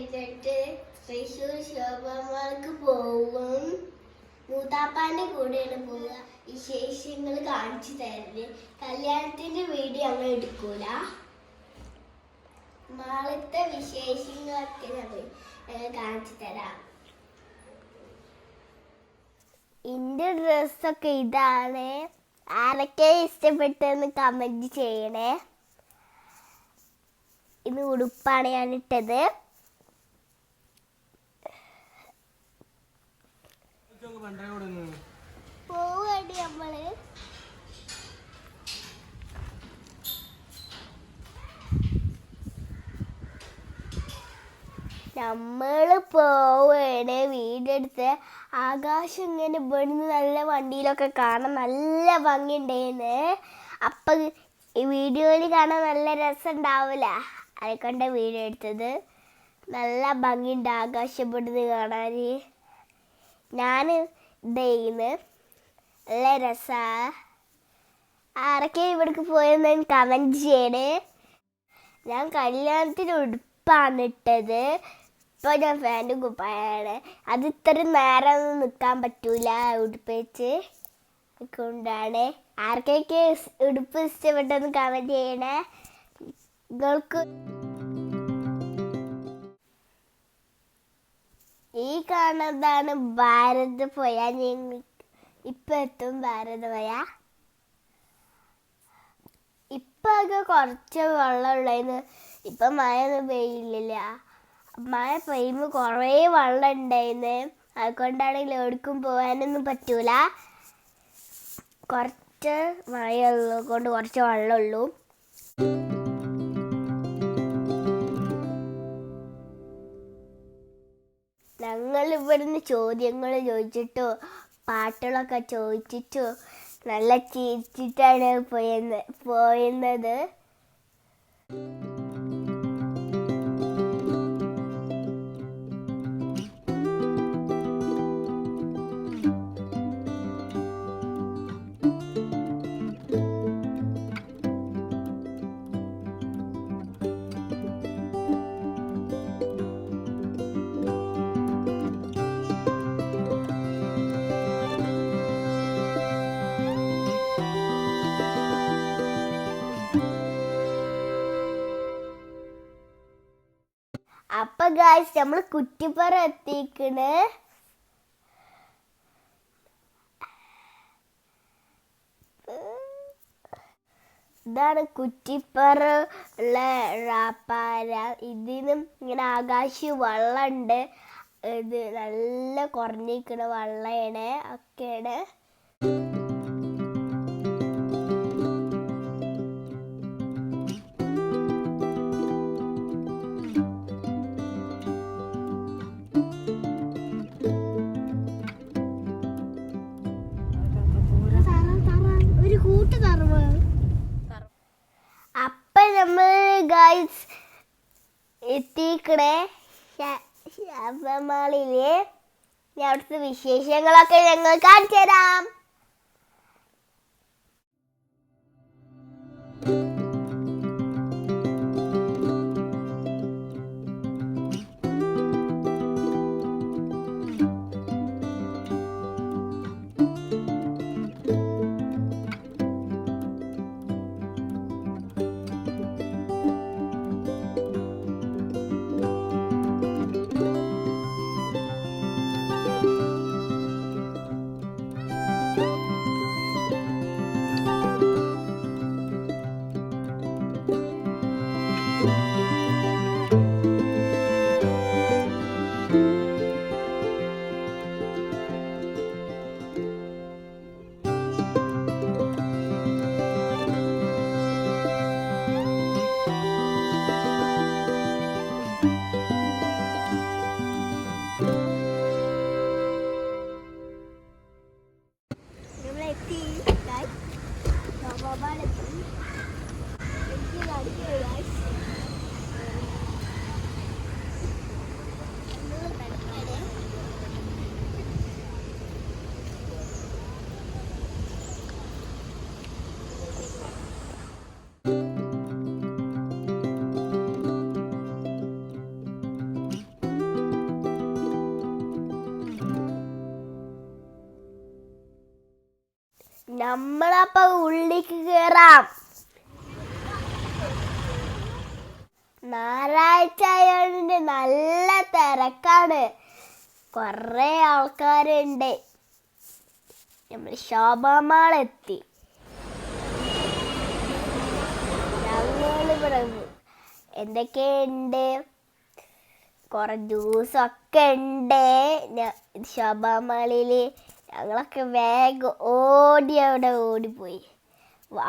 കഴിഞ്ഞിട്ട് തൃശ്ശൂർ ശോഭമാർക്ക് പോകും. മൂത്താപ്പാന്റെ കൂടെയാണ് പോവുക. വിശേഷങ്ങൾ കാണിച്ചു തരല്. കല്യാണത്തിന്റെ വീഡിയോ ഞങ്ങൾ എടുക്കൂല. നാളത്തെ വിശേഷങ്ങളൊക്കെ ഞങ്ങൾ കാണിച്ചു തരാം. എന്റെ ഡ്രസ്സൊക്കെ ഇതാണ്. ആരൊക്കെ ഇഷ്ടപ്പെട്ടെന്ന് കമന്റ് ചെയ്യണേ. ഇന്ന് ഉടുപ്പാണ് ഞാൻ ഇട്ടത്. പോവടി നമ്മള് പോവാണ്. വീടെടുത്ത് ആകാശം ഇങ്ങനെ ഇവിടുന്ന് നല്ല വണ്ടിയിലൊക്കെ കാണാൻ നല്ല ഭംഗിയുണ്ടായിരുന്നു. അപ്പം ഈ വീഡിയോയിൽ കാണാൻ നല്ല രസം ഉണ്ടാവില്ല. അതിനെക്കൊണ്ട് വീഡിയോ എടുത്തത്. നല്ല ഭംഗിയുണ്ട് ആകാശം ഇവിടുന്ന് കാണാൻ. ഞാൻ ഇതായിരുന്നു. നല്ല രസമാണ്. ആരൊക്കെ ഇവിടേക്ക് പോയെന്ന് കമൻറ്റ് ചെയ്യണേ. ഞാൻ കല്യാണത്തിന് ഉടുപ്പാണ് ഇട്ടത്. ഇപ്പോൾ ഞാൻ ഫാൻറ്റും കുപ്പായാണ്. അത് ഇത്ര നേരമൊന്നും നിൽക്കാൻ പറ്റൂല ഉടുപ്പ് വെച്ച് കൊണ്ടാണ്. ആർക്കൊക്കെ ഉടുപ്പ് ഇഷ്ടപ്പെട്ടെന്ന് കമൻറ്റ് ചെയ്യണേ. നിങ്ങൾക്ക് ഈ കാണുന്നതാണ് ഭാരത് പുഴ. ഇപ്പം എത്തും ഭാരത് പുഴ. ഇപ്പം അത് കുറച്ച് വെള്ളമുള്ളതിന് ഇപ്പം മഴയൊന്നും പെയ്യില്ല. മഴ പെയ്യുമ്പോൾ കുറേ വെള്ളം ഉണ്ടായിരുന്നു. അതുകൊണ്ടാണെങ്കിൽ എവിടേക്കും പോകാനൊന്നും പറ്റൂല. കുറച്ച് മഴയുള്ളത് കൊണ്ട് കുറച്ച് വെള്ളമുള്ളൂ. ഞങ്ങൾ ഇവിടുന്ന് ചോദ്യങ്ങൾ ചോദിച്ചിട്ടോ പാട്ടുകളൊക്കെ ചോദിച്ചിട്ടോ നല്ല ചിരിച്ചിട്ടാണ് പോയിരുന്നത്. അപ്പൊ ഗായ്സ് നമ്മൾ കുറ്റിപ്പുറം എത്തിക്കണ്. ഇതാണ് കുറ്റിപ്പുറം ഉള്ള റാപ്പാര. ഇതിനും ഇങ്ങനെ ആകാശം വെള്ളമുണ്ട്. ഇത് നല്ല കുറഞ്ഞിരിക്കണ വെള്ളമാണ് ഒക്കെയാണ്. അപ്പൊ നമ്മൾ ഗൈസ് എത്തിക്കണേ ശബരിമലയില്. അവിടുത്തെ വിശേഷങ്ങളൊക്കെ ഞങ്ങൾ കാണിച്ചു തരാം. നമ്മളപ്പോ ഉള്ളിക്ക് കേറാം. ഞായറാഴ്ച ആയതുകൊണ്ട് നല്ല തിരക്കാണ്, കൊറേ ആൾക്കാരുണ്ട്. നമ്മൾ ശോഭാമാളെത്തി. ഞങ്ങളിവിടെ എന്തൊക്കെയുണ്ട്, കുറെ ജ്യൂസൊക്കെ ഉണ്ട് ശോഭാമാളിൽ. ഞങ്ങളൊക്കെ വേഗം അവിടെ ഓടിപ്പോയി.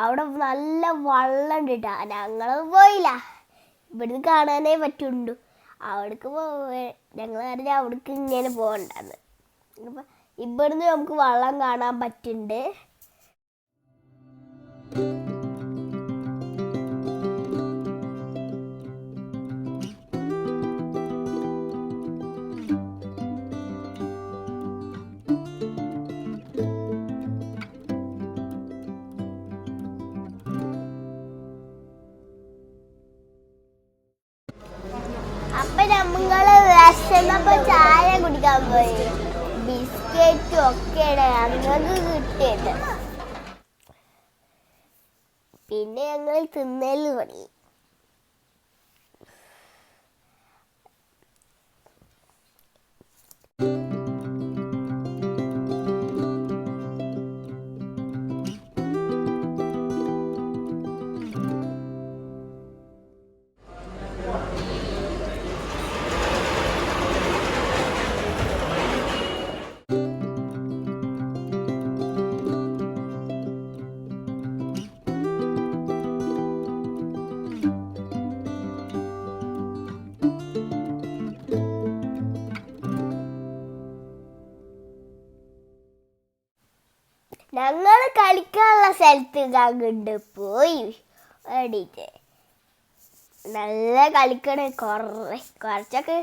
അവിടെ നല്ല വെള്ളം ഉണ്ട് കേട്ടോ. ഞങ്ങളൊന്നും പോയില്ല, ഇവിടുന്ന് കാണാനേ പറ്റുള്ളൂ. അവിടേക്ക് ഞങ്ങൾ അറിഞ്ഞാൽ അവിടേക്ക് ഇങ്ങനെ പോകണ്ടെന്ന്. അപ്പം ഇവിടുന്ന് നമുക്ക് വെള്ളം കാണാൻ പറ്റുന്നുണ്ട്. അപ്പൊ നമ്മള് വിശന്നപ്പോ ചായ കുടിക്കാൻ പോയി. ബിസ്ക്കറ്റും ഒക്കെയാണ് ഞങ്ങൾക്ക് കിട്ടിയത്. പിന്നെ ഞങ്ങൾ തിന്നല് തുടങ്ങി. ഞങ്ങൾ കളിക്കാനുള്ള സ്ഥലത്ത് അങ്ങോട്ട് പോയി. വേണ്ടിയിട്ട് നല്ല കളിക്കണേ, കുറച്ചൊക്കെ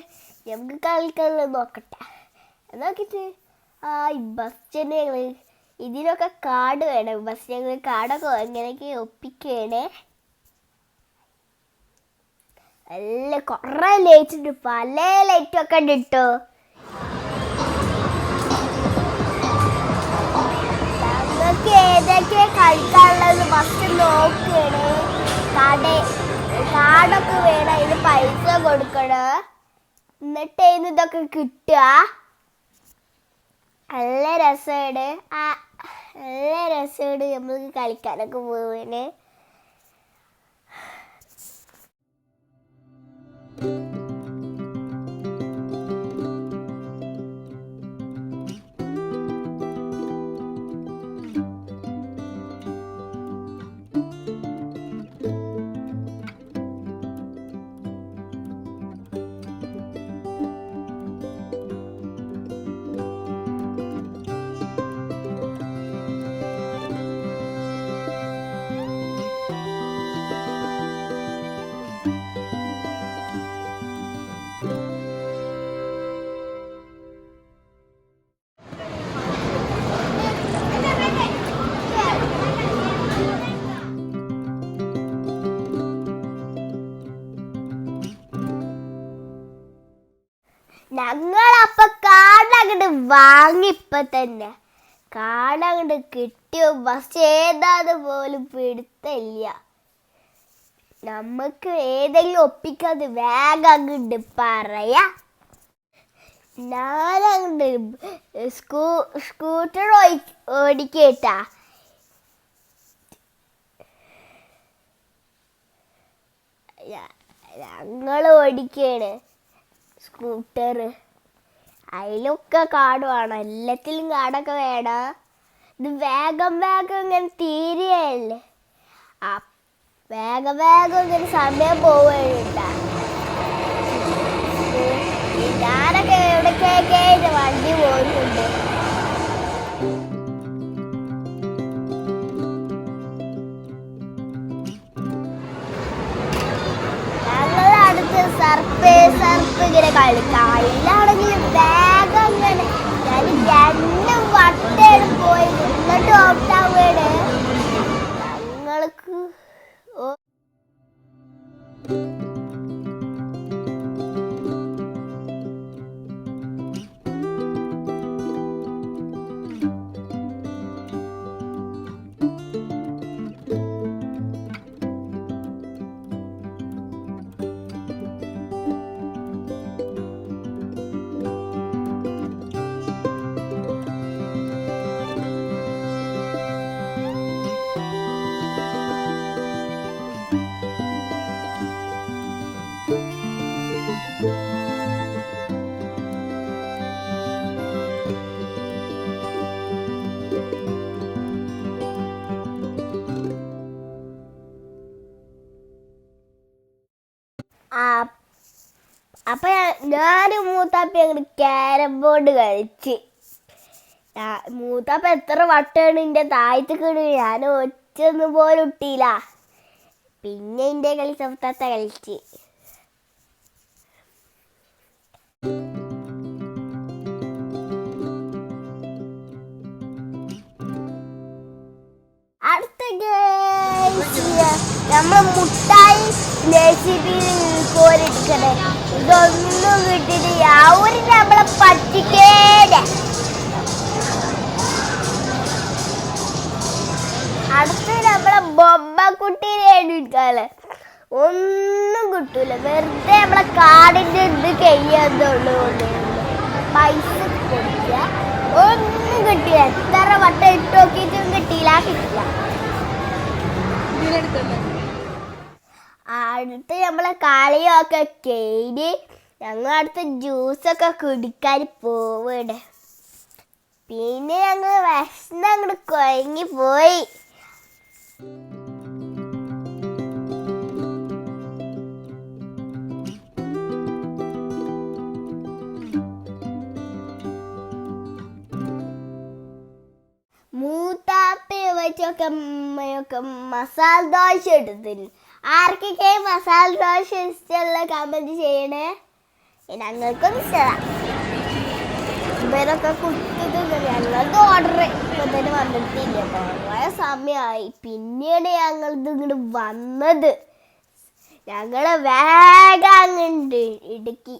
നമുക്ക് കളിക്കാനുള്ളത് നോക്കട്ടെ. നോക്കിയിട്ട് ഈ ബസ് ഞങ്ങൾ ഇതിനൊക്കെ കാർഡ് വേണം. ബസ് ഞങ്ങൾ കാർഡൊക്കെ എങ്ങനെയൊക്കെ ഒപ്പിക്കണേ. നല്ല കുറേ ലൈറ്റ് ഉണ്ട്, പല ലൈറ്റൊക്കെ ഉണ്ട് കേട്ടോ. ഞങ്ങൾക്ക് ഏതൊക്കെ കളിക്കാനുള്ളത് ഫസ്റ്റ് നോക്കണേ. കാർഡൊക്കെ വേണം, അതിന് പൈസ കൊടുക്കണം. എന്നിട്ട് അതിന് ഇതൊക്കെ കിട്ടുക. നല്ല രസമാണ്, നല്ല രസമാണ് നമ്മൾക്ക് കളിക്കാനൊക്കെ പോവേനെ. ഞങ്ങളപ്പൊ കാടങ്ങോട്ട് വാങ്ങിപ്പോ തന്നെ. കാടങ്ങോട്ട് കിട്ടിയോ ബസ് ഏതാന്ന് പോലും പിടുത്തില്ല. നമുക്ക് ഏതെങ്കിലും ഒപ്പിക്കാതെ വേഗം അങ്ങോട്ട് പറയാ. ഞാനങ്ങോട്ട് സ്കൂട്ടർ ഓടിക്കേട്ടാ. ഞങ്ങൾ ഓടിക്കാണ് സ്കൂട്ടർ. അതിലൊക്കെ കാട് വേണം, എല്ലാത്തിലും കാടൊക്കെ വേണം. ഇത് വേഗം ഇങ്ങനെ തീരുകയല്ലേ. വേഗം ഇങ്ങനെ സമയം പോവുകയുണ്ടാ. ഞാനൊക്കെ എവിടേക്കൊക്കെ വണ്ടി പോകുന്നുണ്ട്. ഞങ്ങളടുത്ത് സർപ്പ് ഇങ്ങനെ കളിക്കാം. അതിലാണെങ്കിൽ വേഗം ഇങ്ങനെ ഞാൻ 2 വട്ടം പോയി എന്നിട്ട് ഓട്ടാവുകയാണ് ഞങ്ങൾക്ക്. അപ്പൊ ഞാനും മൂത്താപ്പി അങ്ങോട്ട് ക്യാരം ബോർഡ് കളിച്ച്. മൂത്താപ്പ എത്ര വട്ടമാണ് എൻ്റെ താഴത്ത് കിടു, ഞാൻ ഒറ്റൊന്നും പോലും ഇട്ടില്ല. പിന്നെ എൻ്റെ കളി സൗത്താത്ത കളിച്ച്. അടുത്ത നമ്മള് മുട്ടായി കോരിക്കണേ. ഇതൊന്നും കിട്ടിയിട്ട് അവര് നമ്മളെ പറ്റിക്കേടെ. അടുത്ത് നമ്മളെ ബൊമ്മക്കുട്ടീനെ എടുക്കാല്ലേ, ഒന്നും കിട്ടൂല. വെറുതെ നമ്മളെ കാടിൻ്റെ ഇത് കഴിയാന്നുള്ളൂ. പൈസ കൊടുക്കുക, ഒന്നും കിട്ടില്ല. എത്ര വട്ടം ഇട്ട് നോക്കിയിട്ടും കിട്ടിയില്ല. അടുത്ത് നമ്മളെ കളിയൊക്കെ കഴിഞ്ഞ് ഞങ്ങൾ അടുത്ത് ജ്യൂസൊക്കെ കുടിക്കാൻ പോവുകയാണ്. പിന്നെ ഞങ്ങൾ വിശന്ന് അങ്ങോട്ട് കുഴങ്ങി പോയി. മൂത്താപ്പയും വെച്ചൊക്കെ അമ്മയൊക്കെ മസാല ദോശ എടുത്തിരുന്നു. ആർക്കൊക്കെ മസാല ദോശ ഇഷ്ടമുള്ള കമൻറ്റ് ചെയ്യണേ. ഞങ്ങൾക്കൊന്നും ഇഷ്ടമാണ്. ഇവരൊക്കെ കുത്തിട്ട് ഞങ്ങളത് ഓർഡർ ഇപ്പം തന്നെ വന്നിട്ടില്ല. കുറേ സമയമായി. പിന്നെയാണ് ഞങ്ങൾ ഇങ്ങോട്ട് വന്നത്. ഞങ്ങൾ വേഗം അങ്ങുണ്ട് ഇടുക്കി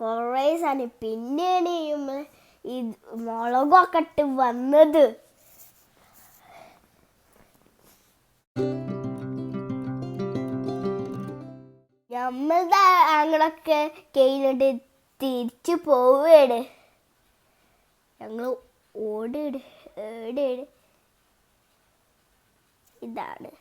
കുറേ സമയം. പിന്നെയാണ് ഈ മുളകൊക്കെ ഇട്ട് വന്നത്. നമ്മളുടെ ഞങ്ങളൊക്കെ കഴിഞ്ഞിട്ട് തിരിച്ചു പോവുകയാണ്. ഞങ്ങൾ ഓടിയിട് ഏടിയിട് ഇതാണ്.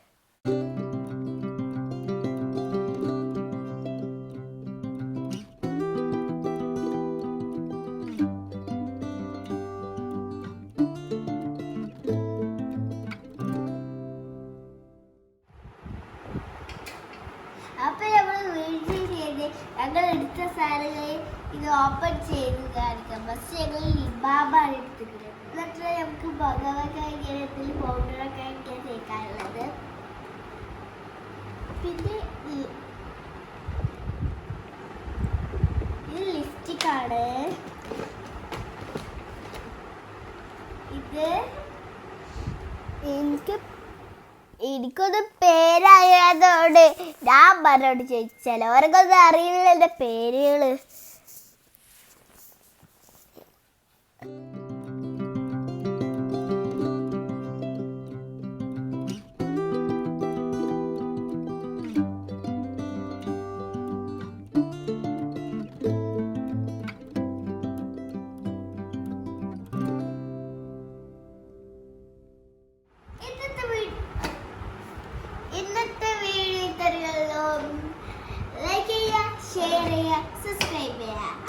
അപ്പൊ നമ്മൾ വീട്ടിൽ ചെയ്ത് ഞങ്ങൾ എടുത്ത സാധനങ്ങൾ ഇത് ഓപ്പൺ ചെയ്ത് കാണിക്കാം. പക്ഷെ ഞങ്ങൾ ലിബാബാണ് എടുത്തിട്ടുള്ളത്. എന്നിട്ട് നമുക്ക് ഭഗവതൊക്കെ ഇങ്ങനെ പൗഡറൊക്കെ ഇങ്ങനെ തേക്കാനുള്ളത്. പിന്നെ ഇത് ലിപ്സ്റ്റിക്കാണ്. ഇത് എനിക്കൊന്നും പേരായതോട് ഞാൻ പറഞ്ഞോട് ചോദിച്ചാലോ, അവർക്കൊന്നും അറിയില്ല എൻ്റെ പേരുകള്. ഇന്നത്തെ വീഡിയോ ഇത്രയുള്ളൂ. ലൈക്ക് ചെയ്യുക, ഷെയർ ചെയ്യുക, സബ്സ്ക്രൈബ് ചെയ്യുക.